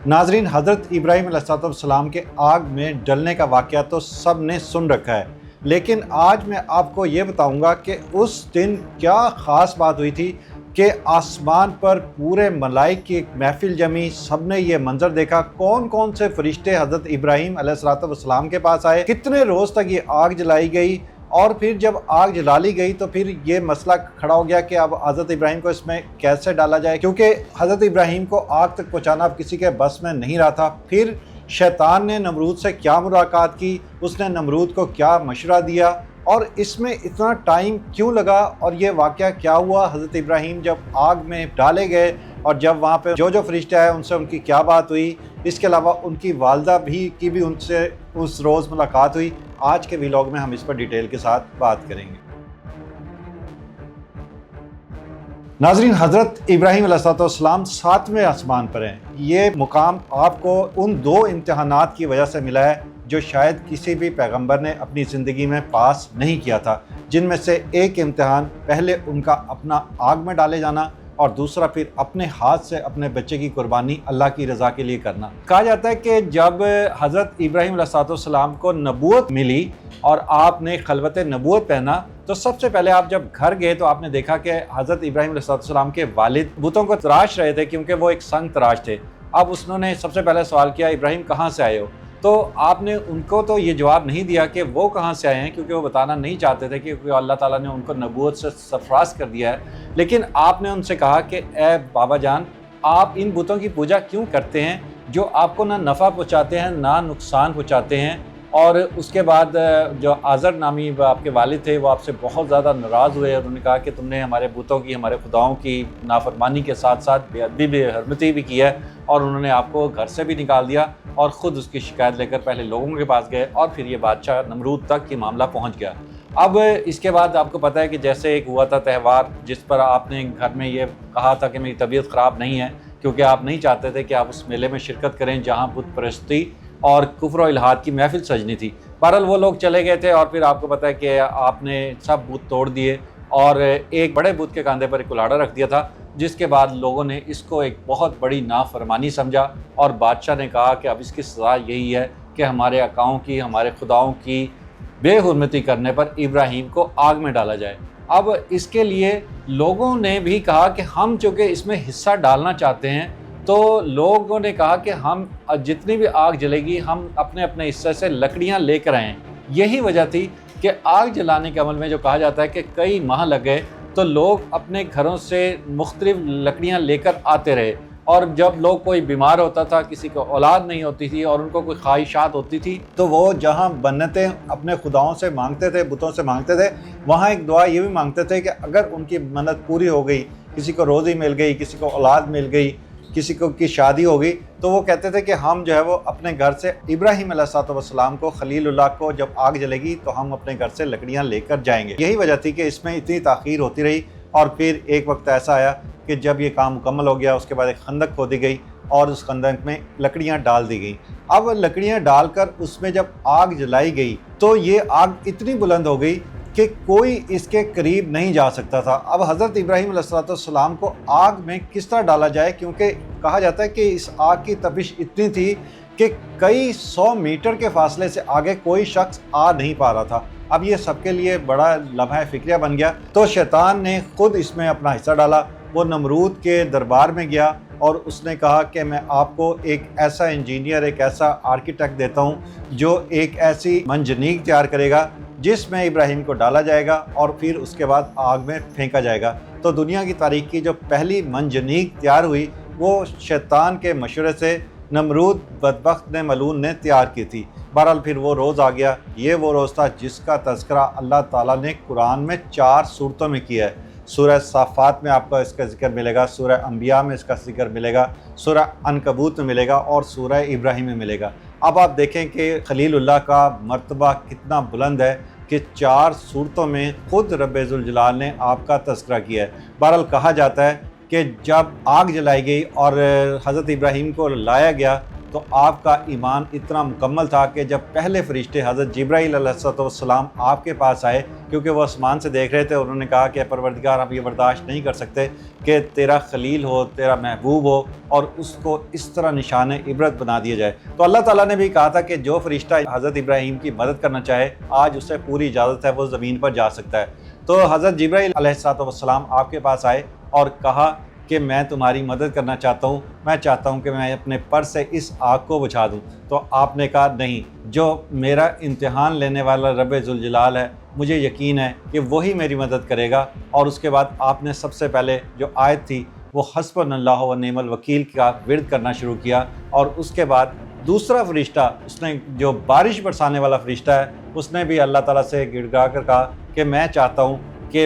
नाज़रीन, हज़रत इब्राहीम अलैहिस्सलाम के आग में डलने का वाक़या तो सब ने सुन रखा है, लेकिन आज मैं आपको ये बताऊंगा कि उस दिन क्या ख़ास बात हुई थी कि आसमान पर पूरे मलाइक की एक महफिल जमी। सब ने ये मंजर देखा, कौन कौन से फरिश्ते हज़रत इब्राहीम अलैहिस्सलाम के पास आए, कितने रोज़ तक ये आग जलाई गई, और फिर जब आग जला ली गई तो फिर ये मसला खड़ा हो गया कि अब हज़रत इब्राहीम को इसमें कैसे डाला जाए, क्योंकि हज़रत इब्राहीम को आग तक पहुंचाना अब किसी के बस में नहीं रहा था। फिर शैतान ने नमरूद से क्या मुलाकात की, उसने नमरूद को क्या मशवरा दिया, और इसमें इतना टाइम क्यों लगा, और ये वाक़या क्या हुआ। हज़रत इब्राहीम जब आग में डाले गए और जब वहाँ पे जो फरिश्ते आए उनसे उनकी क्या बात हुई, इसके अलावा उनकी वालदा की भी उनसे उस रोज़ मुलाकात हुई। आज के व्लॉग में हम इस पर डिटेल के साथ बात करेंगे। नाज़रीन, हज़रत इब्राहीम अलैहिस्सलाम 7वें आसमान पर हैं। ये मुकाम आपको उन 2 इम्तिहानात की वजह से मिला है जो शायद किसी भी पैगंबर ने अपनी ज़िंदगी में पास नहीं किया था, जिनमें से एक इम्तिहान पहले उनका अपना आग में डाले जाना और दूसरा फिर अपने हाथ से अपने बच्चे की कुर्बानी अल्लाह की रज़ा के लिए करना। कहा जाता है कि जब हज़रत इब्राहीम अलैहिस्सलाम को नबूवत मिली और आपने खलवत नबूवत पहना, तो सबसे पहले आप जब घर गए तो आपने देखा कि हज़रत इब्राहीम अलैहिस्सलाम के वालिद बुतों को तराश रहे थे, क्योंकि वो एक संग तराश थे। अब उन्होंने सबसे पहले सवाल किया, इब्राहीम कहाँ से आए हो? तो आपने उनको तो ये जवाब नहीं दिया कि वो कहाँ से आए हैं, क्योंकि वो बताना नहीं चाहते थे, क्योंकि अल्लाह ताला ने उनको नबूवत से सरफराज कर दिया है। लेकिन आपने उनसे कहा कि ए बाबा जान, आप इन बुतों की पूजा क्यों करते हैं जो आपको ना नफ़ा पहुँचाते हैं ना नुकसान पहुँचाते हैं। और उसके बाद जो आज़र नामी आपके वालिद थे वो आपसे बहुत ज़्यादा नाराज़ हुए और उन्होंने कहा कि तुमने हमारे बुतों की, हमारे खुदाओं की नाफरमानी के साथ साथ बेअदबी बेहरमती भी की है, और उन्होंने आपको घर से भी निकाल दिया और ख़ुद उसकी शिकायत लेकर पहले लोगों के पास गए और फिर ये बादशाह नमरूद तक ये मामला पहुँच गया। अब इसके बाद आपको पता है कि जैसे एक हुआ था त्यौहार जिस पर आपने घर में ये कहा था कि मेरी तबीयत ख़राब नहीं है, क्योंकि आप नहीं चाहते थे कि आप उस मेले में शिरकत करें जहाँ बुत परस्ती और कुफ्र और इल्हाद की महफिल सजनी थी। बहरहाल वो लोग चले गए थे और फिर आपको पता है कि आपने सब बुत तोड़ दिए और एक बड़े बुत के कंधे पर एक कुल्हाड़ा रख दिया था, जिसके बाद लोगों ने इसको एक बहुत बड़ी नाफरमानी समझा और बादशाह ने कहा कि अब इसकी सज़ा यही है कि हमारे आकाओं की, हमारे खुदाओं की बेहुरमती करने पर इब्राहीम को आग में डाला जाए। अब इसके लिए लोगों ने भी कहा कि हम चूँकि इसमें हिस्सा डालना चाहते हैं, तो लोगों ने कहा कि हम जितनी भी आग जलेगी हम अपने अपने हिस्से से लकड़ियां लेकर आएँ। यही वजह थी कि आग जलाने के अमल में जो कहा जाता है कि कई माह लग गए, तो लोग अपने घरों से मुख्तलिफ लकड़ियां लेकर आते रहे, और जब लोग कोई बीमार होता था, किसी को औलाद नहीं होती थी और उनको कोई ख्वाहिशात होती थी, तो वो जहाँ मन्नतें अपने खुदाओं से मांगते थे, बुतों से मांगते थे, वहाँ एक दुआ ये भी मांगते थे कि अगर उनकी मन्नत पूरी हो गई, किसी को रोज़ी मिल गई, किसी को औलाद मिल गई, किसी को की शादी हो गई, तो वो कहते थे कि हम जो है वो अपने घर से इब्राहीम अलैहिस्सलाम को, खलीलुल्लाह को, जब आग जलेगी तो हम अपने घर से लकड़ियां लेकर जाएंगे। यही वजह थी कि इसमें इतनी ताख़ीर होती रही, और फिर एक वक्त ऐसा आया कि जब ये काम मुकम्मल हो गया, उसके बाद एक खंदक खोदी गई और उस खंदक में लकड़ियाँ डाल दी गई। अब लकड़ियाँ डालकर उसमें जब आग जलाई गई तो ये आग इतनी बुलंद हो गई कि कोई इसके करीब नहीं जा सकता था। अब हज़रत इब्राहीम अलैहिस्सलाम को आग में किस तरह डाला जाए, क्योंकि कहा जाता है कि इस आग की तपिश इतनी थी कि कई 100 मीटर के फासले से आगे कोई शख्स आ नहीं पा रहा था। अब ये सबके लिए बड़ा लम्हा फ़िक्रिया बन गया, तो शैतान ने खुद इसमें अपना हिस्सा डाला। वो नमरूद के दरबार में गया और उसने कहा कि मैं आपको एक ऐसा इंजीनियर, एक ऐसा आर्किटेक्ट देता हूँ जो एक ऐसी मंजनीक तैयार करेगा जिसमें इब्राहीम को डाला जाएगा और फिर उसके बाद आग में फेंका जाएगा। तो दुनिया की तारीख की जो पहली मंजनीक तैयार हुई वो शैतान के मशवरे से नमरूद बदबख्त ने, मलून ने तैयार की थी। बहरहाल फिर वो रोज़ आ गया। ये वो रोज़ था जिसका तज़किरा अल्लाह ताला ने कुरान में 4 सूरतों में किया है। सूरह साफ़ात में आपको इसका ज़िक्र मिलेगा, सूरह अंबिया में इसका ज़िक्र मिलेगा, सूरह अनकबूत में मिलेगा और सूरह इब्राहीम में मिलेगा। अब आप देखें कि खलीलुल्लाह का मर्तबा कितना बुलंद है कि 4 सूरतों में खुद रब्बे ज़ुल जलाल ने आपका तज़किरा किया है। बहरहाल कहा जाता है कि जब आग जलाई गई और हज़रत इब्राहीम को लाया गया تو آپ کا ایمان اتنا مکمل تھا کہ جب پہلے فرشتے حضرت جبرائیل علیہ السلام آپ کے پاس آئے، کیونکہ وہ آسمان سے دیکھ رہے تھے، انہوں نے کہا کہ پروردگار ہم یہ برداشت نہیں کر سکتے کہ تیرا خلیل ہو، تیرا محبوب ہو اور اس کو اس طرح نشان عبرت بنا دیا جائے۔ تو اللہ تعالیٰ نے بھی کہا تھا کہ جو فرشتہ حضرت ابراہیم کی مدد کرنا چاہے آج اسے پوری اجازت ہے، وہ زمین پر جا سکتا ہے۔ تو حضرت جبرائیل علیہ السلام آپ کے پاس آئے اور کہا کہ میں تمہاری مدد کرنا چاہتا ہوں، میں چاہتا ہوں کہ میں اپنے پر سے اس آگ کو بجھا دوں۔ تو آپ نے کہا نہیں، جو میرا امتحان لینے والا رب ذوالجلال ہے مجھے یقین ہے کہ وہی میری مدد کرے گا۔ اور اس کے بعد آپ نے سب سے پہلے جو آیت تھی وہ حسبنا اللہ و نعم الوکیل کا ورد کرنا شروع کیا، اور اس کے بعد دوسرا فرشتہ، اس نے جو بارش برسانے والا فرشتہ ہے، اس نے بھی اللہ تعالیٰ سے گڑ گڑا کر کہا کہ میں چاہتا ہوں کہ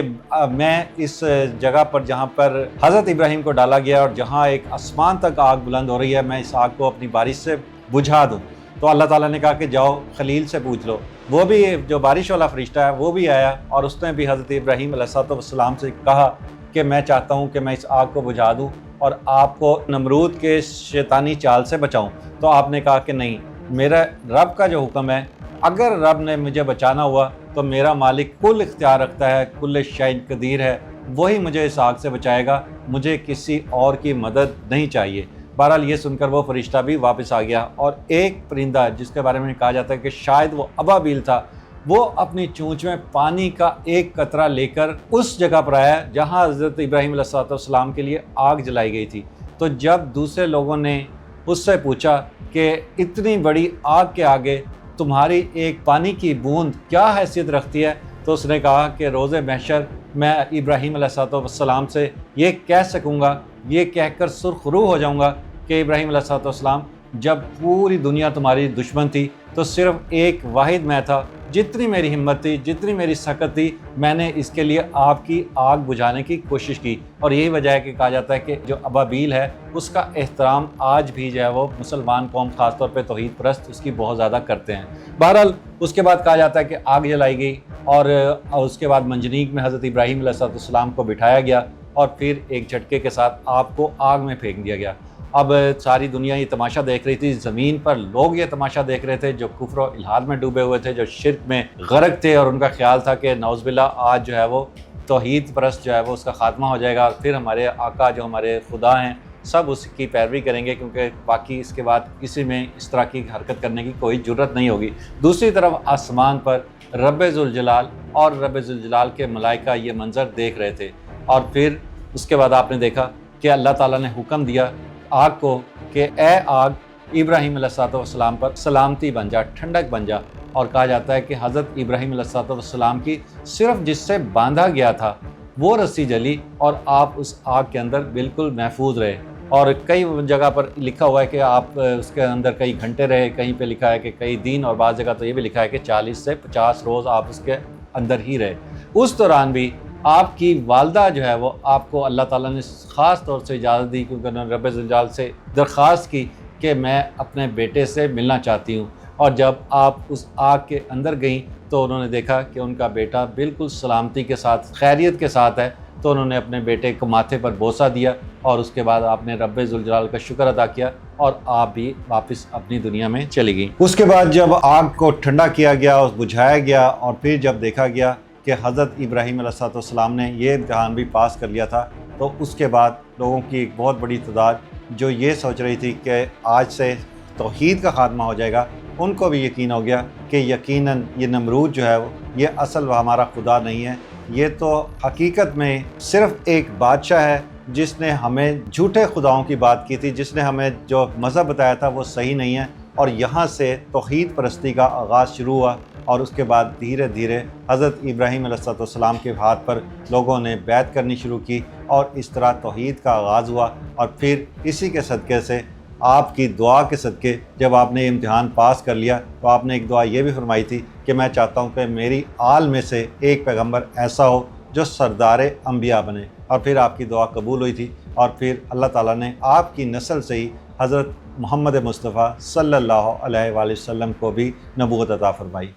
میں اس جگہ پر جہاں پر حضرت ابراہیم کو ڈالا گیا اور جہاں ایک آسمان تک آگ بلند ہو رہی ہے، میں اس آگ کو اپنی بارش سے بجھا دوں۔ تو اللہ تعالیٰ نے کہا کہ جاؤ خلیل سے پوچھ لو۔ وہ بھی جو بارش والا فرشتہ ہے وہ بھی آیا اور اس نے بھی حضرت ابراہیم علیہ السلام سے کہا کہ میں چاہتا ہوں کہ میں اس آگ کو بجھا دوں اور آپ کو نمرود کے شیطانی چال سے بچاؤں۔ تو آپ نے کہا کہ نہیں، میرا رب کا جو حکم ہے، اگر رب نے مجھے بچانا ہوا تو میرا مالک کل اختیار رکھتا ہے، کل شیء قدیر ہے، وہی مجھے اس آگ سے بچائے گا، مجھے کسی اور کی مدد نہیں چاہیے۔ بہرحال یہ سن کر وہ فرشتہ بھی واپس آ گیا، اور ایک پرندہ جس کے بارے میں کہا جاتا ہے کہ شاید وہ ابابیل تھا، وہ اپنی چونچ میں پانی کا ایک قطرہ لے کر اس جگہ پر آیا جہاں حضرت ابراہیم علیہ السلام کے لیے آگ جلائی گئی تھی۔ تو جب دوسرے لوگوں نے اس سے پوچھا کہ اتنی بڑی آگ کے آگے تمہاری ایک پانی کی بوند کیا حیثیت رکھتی ہے، تو اس نے کہا کہ روز محشر میں ابراہیم علیہ السلام سے یہ کہہ سکوں گا، یہ کہہ کر سرخ رو ہو جاؤں گا کہ ابراہیم علیہ السلام، جب پوری دنیا تمہاری دشمن تھی تو صرف ایک واحد میں تھا، جتنی میری ہمت تھی، جتنی میری سخت تھی، میں نے اس کے لیے آپ کی آگ بجھانے کی کوشش کی۔ اور یہی وجہ ہے کہ کہا جاتا ہے کہ جو ابابیل ہے اس کا احترام آج بھی جو ہے وہ مسلمان قوم خاص طور پہ توحید پرست اس کی بہت زیادہ کرتے ہیں۔ بہرحال اس کے بعد کہا جاتا ہے کہ آگ جلائی گئی اور اس کے بعد منجنیق میں حضرت ابراہیم علیہ السلام کو بٹھایا گیا اور پھر ایک جھٹکے کے ساتھ آپ کو آگ میں پھینک دیا گیا۔ اب ساری دنیا یہ تماشا دیکھ رہی تھی، زمین پر لوگ یہ تماشا دیکھ رہے تھے جو کفر و الحاد میں ڈوبے ہوئے تھے، جو شرک میں غرق تھے، اور ان کا خیال تھا کہ نعوذ باللہ آج جو ہے وہ توحید پرست جو ہے وہ اس کا خاتمہ ہو جائے گا، پھر ہمارے آقا جو ہمارے خدا ہیں سب اس کی پیروی کریں گے، کیونکہ باقی اس کے بعد کسی میں اس طرح کی حرکت کرنے کی کوئی جرت نہیں ہوگی۔ دوسری طرف آسمان پر رب ذوالجلال اور رب ذوالجلال کے ملائکہ یہ منظر دیکھ رہے تھے، اور پھر اس کے بعد آپ نے دیکھا کہ اللہ تعالیٰ نے حکم دیا آگ کو کہ اے آگ ابراہیم علیہ السلام پر سلامتی بن جا، ٹھنڈک بن جا۔ اور کہا جاتا ہے کہ حضرت ابراہیم علیہ السلام کی صرف جس سے باندھا گیا تھا وہ رسی جلی اور آپ اس آگ کے اندر بالکل محفوظ رہے۔ اور کئی جگہ پر لکھا ہوا ہے کہ آپ اس کے اندر کئی گھنٹے رہے، کہیں پہ لکھا ہے کہ کئی دن، اور بعض جگہ تو یہ بھی لکھا ہے کہ 40 سے 50 روز آپ اس کے اندر ہی رہے۔ اس دوران بھی آپ کی والدہ جو ہے وہ آپ کو اللہ تعالیٰ نے خاص طور سے اجازت دی، کیونکہ انہوں نے رب ذوالجلال سے درخواست کی کہ میں اپنے بیٹے سے ملنا چاہتی ہوں۔ اور جب آپ اس آگ کے اندر گئیں تو انہوں نے دیکھا کہ ان کا بیٹا بالکل سلامتی کے ساتھ، خیریت کے ساتھ ہے، تو انہوں نے اپنے بیٹے کو ماتھے پر بوسہ دیا، اور اس کے بعد آپ نے رب ذوالجلال کا شکر ادا کیا اور آپ بھی واپس اپنی دنیا میں چلی گئیں۔ اس کے بعد جب آگ کو ٹھنڈا کیا گیا اور بجھایا گیا، اور پھر جب دیکھا گیا کہ حضرت ابراہیم علیہ السلام نے یہ امتحان بھی پاس کر لیا تھا، تو اس کے بعد لوگوں کی ایک بہت بڑی تعداد جو یہ سوچ رہی تھی کہ آج سے توحید کا خاتمہ ہو جائے گا، ان کو بھی یقین ہو گیا کہ یقیناً یہ نمرود جو ہے یہ اصل ہمارا خدا نہیں ہے، یہ تو حقیقت میں صرف ایک بادشاہ ہے جس نے ہمیں جھوٹے خداؤں کی بات کی تھی، جس نے ہمیں جو مذہب بتایا تھا وہ صحیح نہیں ہے۔ اور یہاں سے توحید پرستی کا آغاز شروع ہوا، اور اس کے بعد دھیرے دھیرے حضرت ابراہیم علیہ السلام کے ہاتھ پر لوگوں نے بیعت کرنی شروع کی، اور اس طرح توحید کا آغاز ہوا۔ اور پھر اسی کے صدقے سے، آپ کی دعا کے صدقے، جب آپ نے امتحان پاس کر لیا تو آپ نے ایک دعا یہ بھی فرمائی تھی کہ میں چاہتا ہوں کہ میری آل میں سے ایک پیغمبر ایسا ہو جو سردار انبیاء بنے، اور پھر آپ کی دعا قبول ہوئی تھی، اور پھر اللہ تعالیٰ نے آپ کی نسل سے ہی حضرت محمد مصطفیٰ صلی اللہ علیہ وآلہ وسلم کو بھی نبوت عطا فرمائی۔